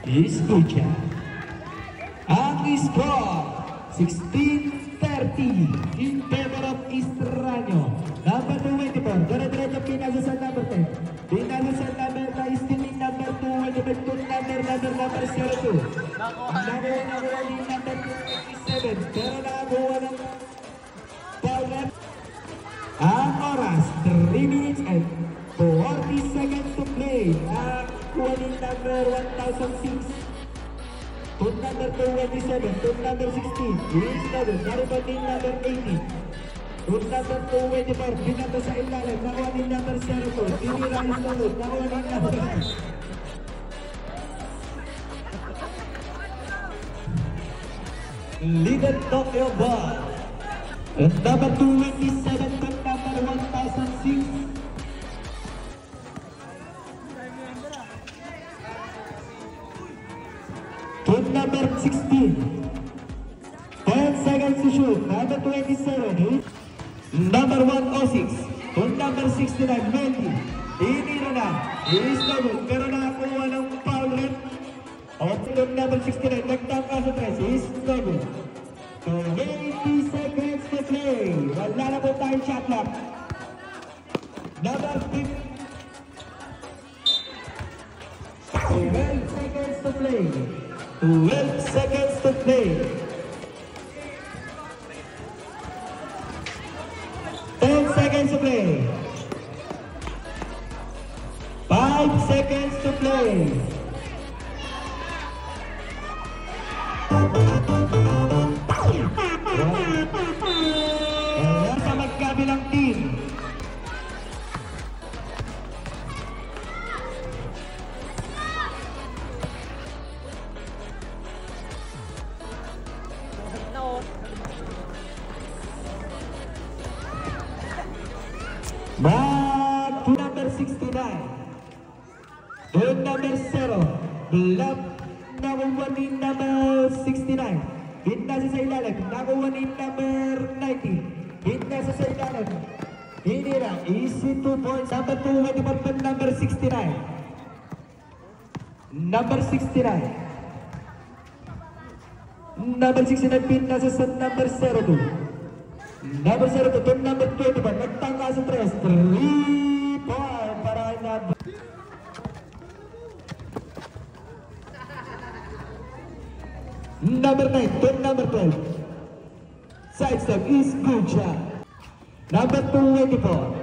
is Kucha. Ang score, 16-30 in favor of Estranyo. Number 24, dire-diretso pinasa sa number 10. Pinasa sa number na stealing number 2, number 02. Nakuha din number 27, pero nakakuha ng foul. Ang oras, 3 minutes and 40 seconds to play. Nakuha din number 1006. Toon number 27, toon number 16, is double, narito din number 18. Toon number 24, pinata sa ilalim, nakuha din number 02, tinira is double, nakuha din number 9. Leaded Tokyo ball. And number 27, toon number 1006. Toon number 16, 10 seconds to shoot. Number 27, number 106, toon number 69, Mendy. Tinira na, i-stable, pero nakakuha ng foul rin. Toon number 69, nagtangka sa 3, i-stable. 20 seconds to play. Wala na po tayong shot clock. Number 15, 12 seconds to play. 12 seconds to play. 10 seconds to play. 5 seconds to play. Sa magkabilang team. Back to number 69. Toon number 0. Lap nakuha ni number 69. Pinasa sa ilalim. Nakuha ni number 90. Pinasa sa ilalim. Hinira. Easy 2 points. Number 2 with the number 69. Number 69. Number 69 pinasa sa number 02. Number 02, toon number 21, nagtangka sa 3. 3 point para number. Number 9, toon number 12. Sidestep is good shot. Number 24.